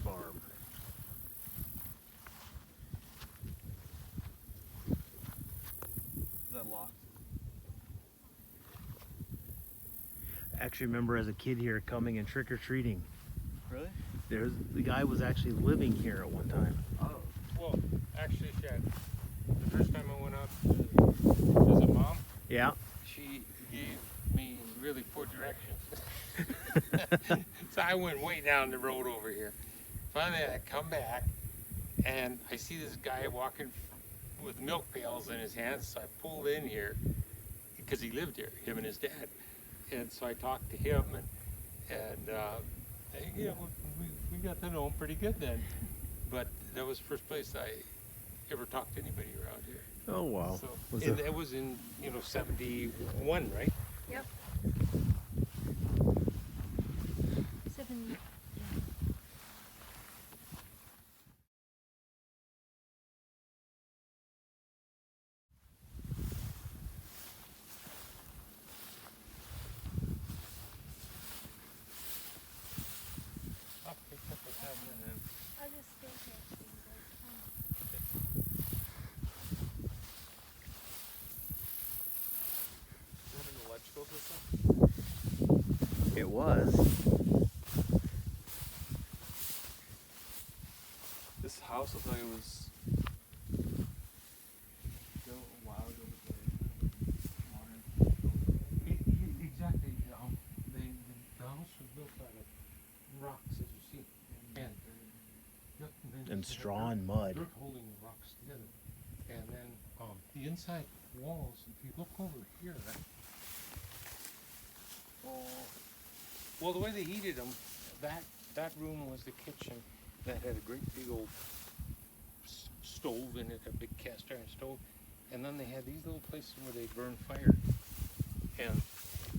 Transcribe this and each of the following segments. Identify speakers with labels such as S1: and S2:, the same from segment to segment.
S1: farm.
S2: Is that locked?
S1: I actually remember as a kid here coming and trick-or-treating.
S2: Really?
S1: The guy was actually living here at one time.
S2: Oh.
S3: Well, actually, Chad, the first time I went out to visit Mom,
S1: Yeah.
S3: she gave me really poor directions. So I went way down the road over here. Finally, I come back, and I see this guy walking with milk pails in his hands, so I pulled in here, because he lived here, him and his dad. And so I talked to him, and you know, we got to know him pretty good then. But that was the first place I ever talked to anybody around here.
S1: Oh wow.
S3: So,
S1: Was
S3: and
S1: it-
S3: that was in, 71, right?
S4: Yep. 70.
S3: I'll pick up with him and then
S4: I'll just stay here so you guys can.
S2: Is that an electrical system?
S1: It was.
S2: This house looks like it was built a while ago with the modern.
S3: exactly. The house was built out of rocks, as you see, and
S1: And straw and mud.
S3: Dirt holding the rocks together, and then the inside walls. If you look over here, well, the way they heated them, that room was the kitchen that had a great big old stove in it, a big cast iron stove, and then they had these little places where they burned fire, and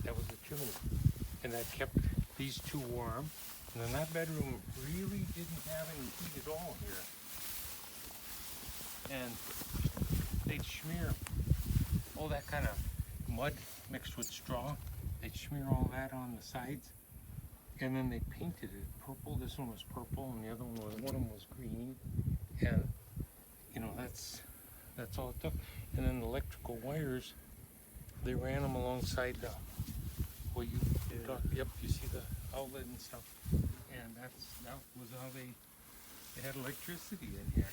S3: that was the chimney, and that kept these two warm. And then that bedroom really didn't have any heat at all here, and they'd smear all that kind of mud mixed with straw. They'd smear all that on the sides, and then they painted it purple. This one was purple, and the other one of them was green, and that's all it took. And then the electrical wires, they ran them alongside the. Well, you yep, you see the outlet and stuff, and that was how they had electricity in here.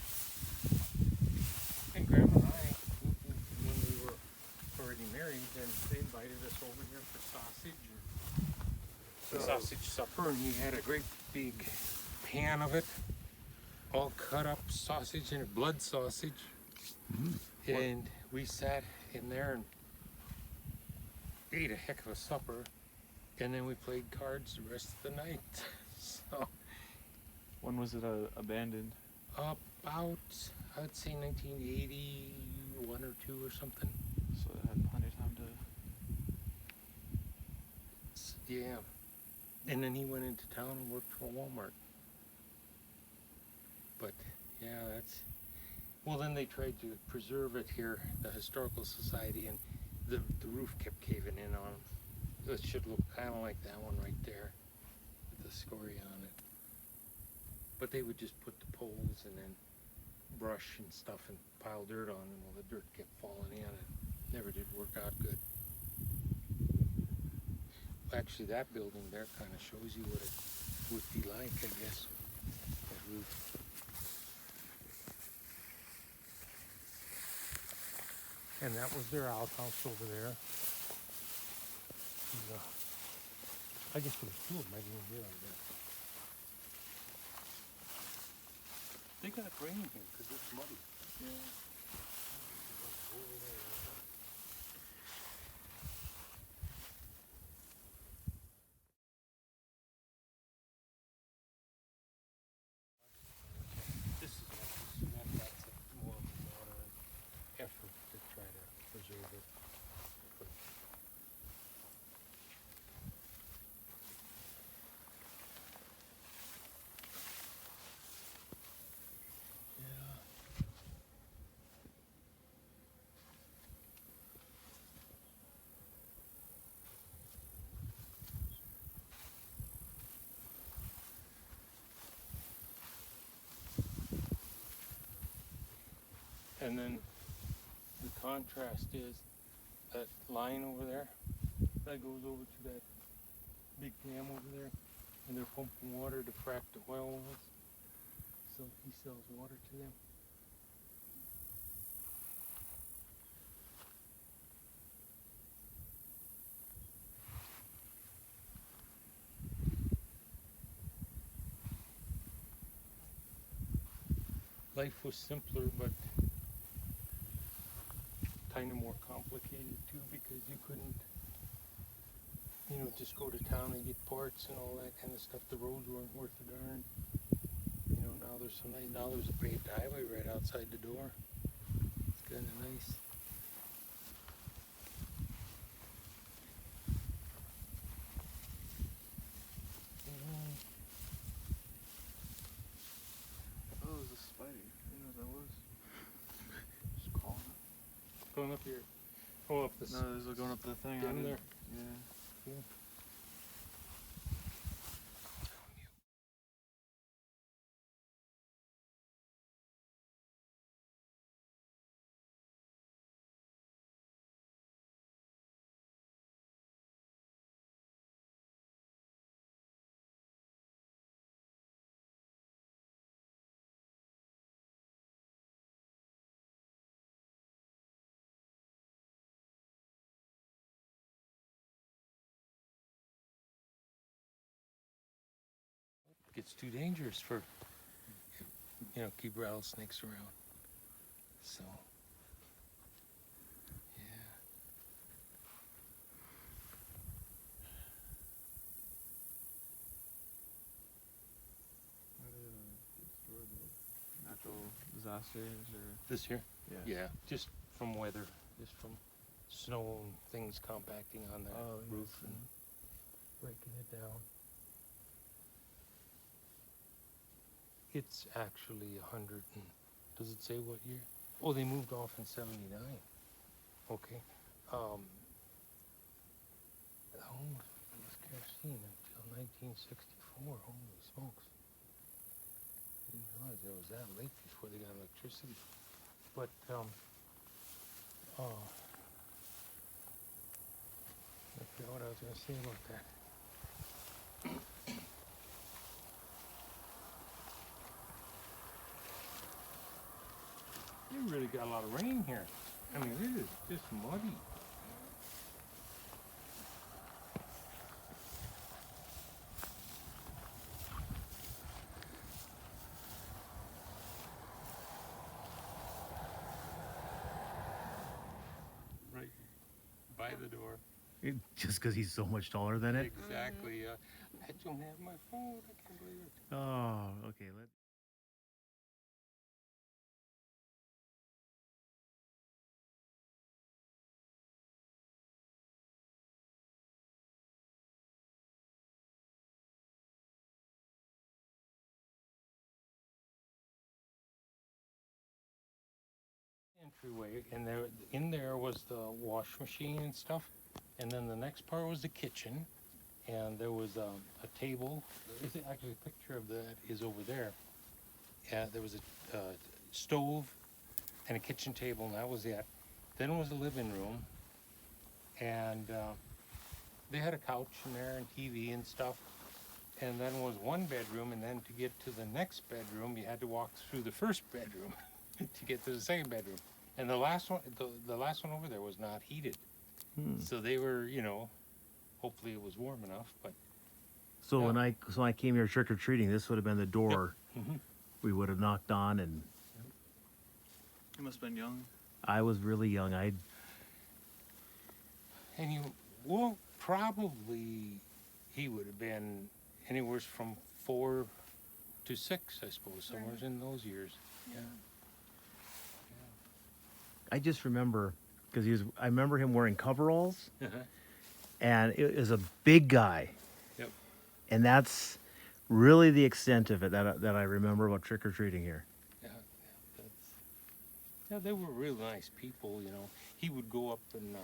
S3: And Grandma and I, when we were already married, then they invited us over here for sausage supper, and he had a great big pan of it, all cut up sausage and blood sausage. And we sat in there and ate a heck of a supper, and then we played cards the rest of the night. So
S2: When was it abandoned?
S3: about, I would say 1981 or 2 or something.
S2: So it had plenty of time to.
S3: Yeah. And then he went into town and worked for Walmart. But yeah, well, then they tried to preserve it here, the Historical Society, and the roof kept caving in on them. It should look kind of like that one right there with the scoria on it. But they would just put the poles and then brush and stuff and pile dirt on them. Well, the dirt kept falling in. It never did work out good. Actually, that building there kind of shows you what it would be like, I guess, that roof. And that was their outhouse over there. And, I guess there was 2 of them. I didn't realize that. They got rain here because it's muddy.
S2: Yeah.
S3: That's more of a modern effort to try to preserve it. And then the contrast is that line over there that goes over to that big dam over there, and they're pumping water to frack the oil wells. So he sells water to them. Life was simpler, but kind of more complicated too, because you couldn't, just go to town and get parts and all that kind of stuff. The roads weren't worth a darn. Now there's a paved highway right outside the door. It's kind of nice.
S2: Oh, it was a spidey. You know what that was? Just calling it.
S3: Going up here. Oh, up this.
S2: No, this is going up the thing.
S3: Down there.
S2: Yeah.
S3: Yeah. Gets too dangerous for keep rattlesnakes around. So yeah.
S2: How do you destroy the natural disasters or?
S3: This here?
S2: Yeah.
S3: Yeah, just from weather, just from snow and things compacting on the
S2: Oh,
S3: roof
S2: yes,
S3: and breaking it down. It's actually 100 and, does it say what year? Oh, they moved off in 79. Okay. Oh, it was kerosene until 1964. Holy smokes. Didn't realize it was that late before they got electricity. But, I forgot what I was going to say about that. You really got a lot of rain here. I mean, it is just muddy. Right by the door.
S1: Just because he's so much taller than it?
S3: Exactly. I don't have my phone. I can't believe it.
S1: Oh, okay.
S3: Entryway, and in there was the wash machine and stuff, and then the next part was the kitchen, and there was a table. Actually, a picture of that is over there. Yeah, there was a stove and a kitchen table, and that was it. Then was the living room, and they had a couch in there and TV and stuff. And then was one bedroom, and then to get to the next bedroom, you had to walk through the first bedroom to get to the second bedroom. And the last one, the last one over there was not heated. So they were, hopefully it was warm enough, but.
S1: So
S3: Yeah.
S1: when I came here trick or treating, this would have been the door
S3: Mhm.
S1: we would have knocked on, and
S2: You must have been young.
S1: I was really young.
S3: And probably he would have been anywhere from 4 to 6, I suppose, somewhere in those years. Yeah.
S1: I just remember because I remember him wearing coveralls,
S3: Uh-huh.
S1: and it was a big guy,
S3: Yep.
S1: and that's really the extent of it that I remember about trick or treating here.
S3: Yeah, they were real nice people, He would go up and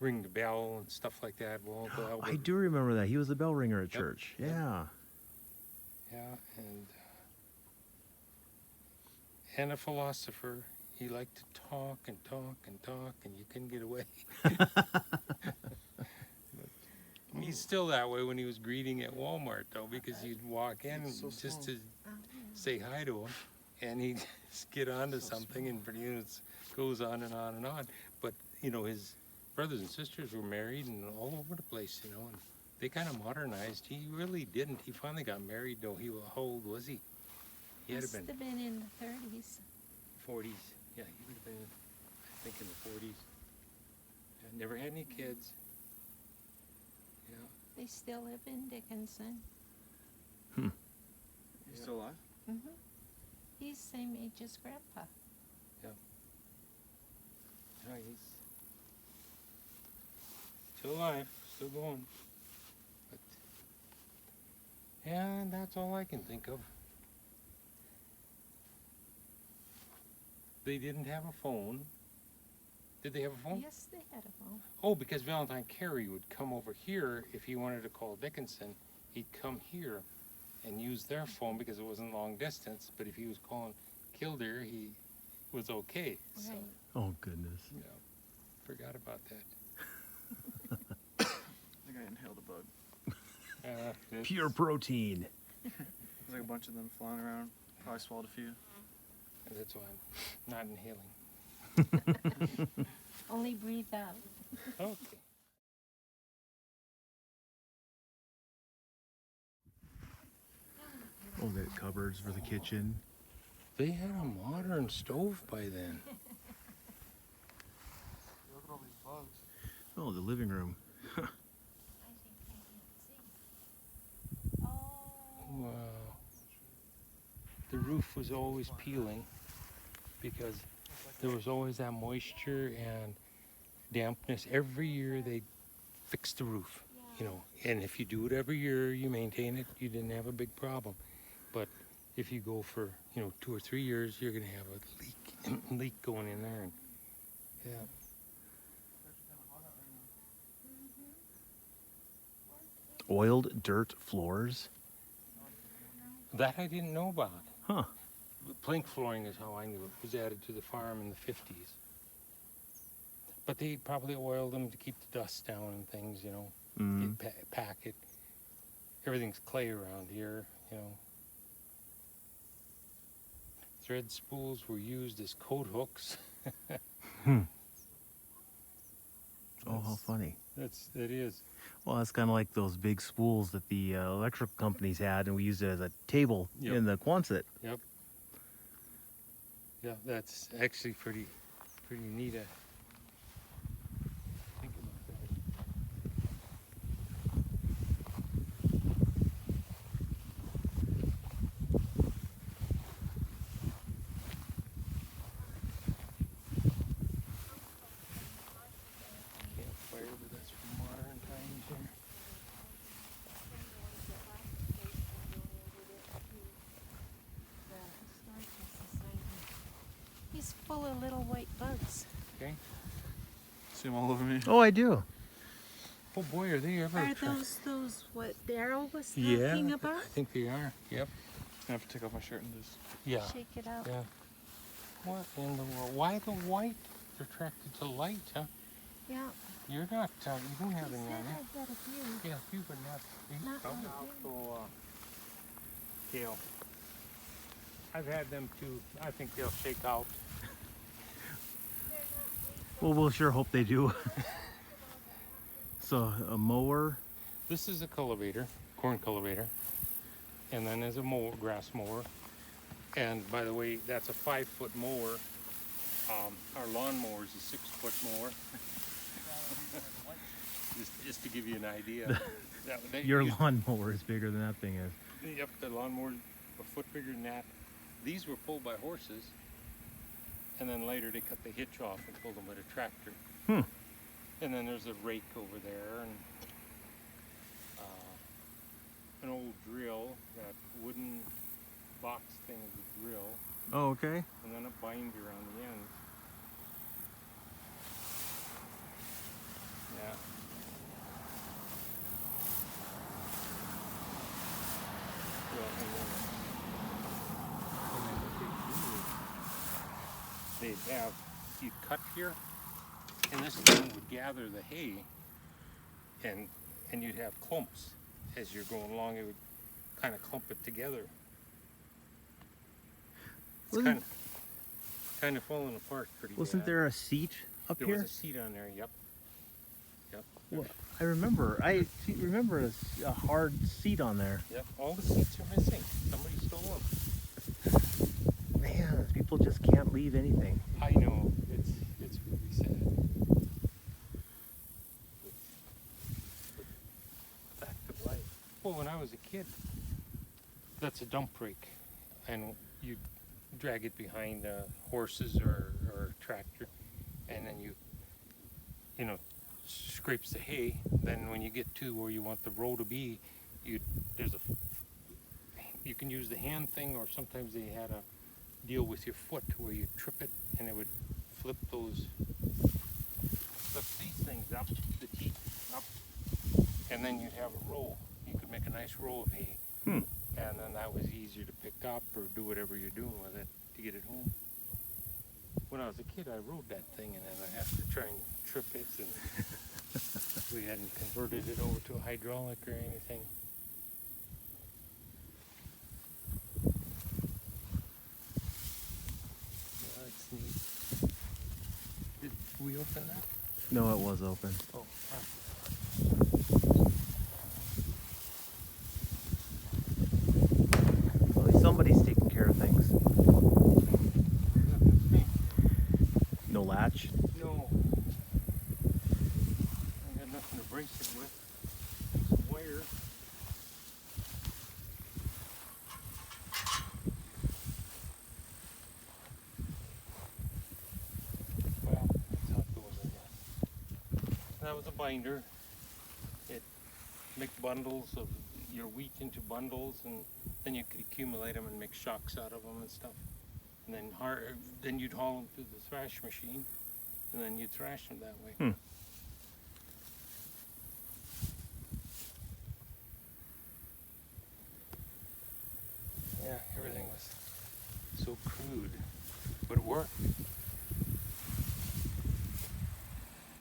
S3: ring the bell and stuff like that. Well, Uncle Albert,
S1: I do remember that he was the bell ringer at
S3: Yep,
S1: church.
S3: yep.
S1: Yeah.
S3: Yeah, and and a philosopher. He liked to talk and talk and talk, and you couldn't get away. He's still that way when he was greeting at Walmart, though, because you'd walk in
S2: It's so
S3: just
S2: small.
S3: to say hi to him, and he'd just get onto something, and pretty soon it goes on and on and on. But you know, his brothers and sisters were married and all over the place, you know, and they kind of modernized. He really didn't. He finally got married, though. How old was he? He had to
S4: Must
S3: been
S4: have been in the 30s.
S3: 40s. Yeah, he would have been, I think, in the 40s. And never had any kids. Yeah.
S4: They still live in Dickinson.
S2: He's still alive?
S4: Mm-hmm. He's same age as Grandpa.
S3: No, he's still alive, still going. But yeah, that's all I can think of. They didn't have a phone. Did they have a phone?
S4: Yes, they had a phone.
S3: Oh, because Valentine Carey would come over here if he wanted to call Dickinson. He'd come here and use their phone because it wasn't long distance. But if he was calling Kildare, he was okay. So,
S4: Right.
S1: Oh, goodness.
S3: yeah, forgot about that.
S2: I think I inhaled a bug.
S3: It's-
S1: Pure protein.
S2: There's like a bunch of them flying around. Probably swallowed a few.
S3: That's why I'm not inhaling.
S4: Only breathe out.
S3: Okay.
S1: Oh, the cupboards for the kitchen.
S3: They had a modern stove by then.
S2: Look at all these bugs.
S1: Oh, the living room.
S4: I think I can see. Oh.
S3: Wow. The roof was always peeling because there was always that moisture and dampness. Every year they fixed the roof, you know. And if you do it every year, you maintain it, you didn't have a big problem. But if you go for, you know, 2 or 3 years, you're going to have a leak going in there. And yeah.
S1: Oiled dirt floors.
S3: That I didn't know about.
S1: Huh.
S3: Plank flooring is how I knew it. Was added to the farm in the 50s. But they probably oiled them to keep the dust down and things, you know.
S1: Mm.
S3: Pack it. Everything's clay around here, you know. Thread spools were used as coat hooks.
S1: Oh, how funny.
S3: It is.
S1: Well, that's kind of like those big spools that the electric companies had, and we used it as a table
S3: Yep.
S1: in the Quonset.
S3: Yep. Yeah, that's actually pretty neat. Think about that. Campfire, but that's from modern times here.
S4: He's full of little white bugs.
S3: Okay.
S2: See them all over me.
S1: Oh, I do.
S3: Oh boy, are they ever
S4: Are
S3: attract-
S4: those what Daryl was
S3: Yeah,
S4: talking about?
S3: I think they are. Yep.
S2: I have to take off my shirt and just.
S3: Yeah.
S4: Shake it out.
S3: Yeah. What in the world? Why the white? They're attracted to light, huh?
S4: Yeah.
S3: You're not, you don't have
S4: He
S3: any
S4: said
S3: on you.
S4: I had a few.
S3: Yeah, you but not.
S4: Not
S3: I'll
S4: like
S3: go, kale. I've had them too. I think they'll shake out.
S1: Well, we'll sure hope they do. So, a mower.
S3: This is a cultivator, corn cultivator. And then there's a mower, grass mower. And by the way, that's a 5-foot mower. Our lawn mower is a 6-foot mower. just to give you an idea.
S1: Your lawnmower is bigger than that thing is.
S3: Yep, the lawnmower a foot bigger than that. These were pulled by horses, and then later they cut the hitch off and pulled them with a tractor.
S1: Hmm.
S3: And then there's a rake over there, and an old drill, that wooden box thing is a drill,
S1: Oh, okay.
S3: and then a binder on the end. Yeah. Well, and then a big tool. they'd have, you'd cut here, and this thing would gather the hay, and you'd have clumps. As you're going along, it would kind of clump it together. It's
S1: Wasn't-
S3: kind of falling apart pretty
S1: Wasn't
S3: bad.
S1: there a seat up
S3: There
S1: here?
S3: was a seat on there, yep. Yep.
S1: Well, I remember. I remember a hard seat on there.
S3: Yep, all the seats are missing. Somebody stole them.
S1: Man, people just can't leave anything.
S3: I know, it's really sad. But fact of life. Well, when I was a kid, that's a dump rake, and you drag it behind horses or a tractor, and then you know, scrapes the hay. Then when you get to where you want the row to be, you can use the hand thing, or sometimes they had a deal with your foot where you trip it and it would flip these things up, the teeth up, and then you'd have a roll. You could make a nice roll of hay.
S1: Hmm.
S3: And then that was easier to pick up or do whatever you're doing with it to get it home. When I was a kid, I rode that thing, and then I had to try and trip it, and we hadn't converted it over to a hydraulic or anything. Yeah, that's neat. Did we open that?
S1: No, it was open.
S3: Oh,
S1: Well, at least somebody's taking care of things. No latch.
S3: no. I got nothing to brace it with. Some wire. Well, that's how it goes, I guess. That was a binder. It make bundles of your wheat into bundles, and then you could accumulate them and make shocks out of them and stuff. And then you'd haul them through the thrash machine, and then you'd thrash them that way.
S1: Hmm.
S3: Yeah, everything was so crude, but it worked.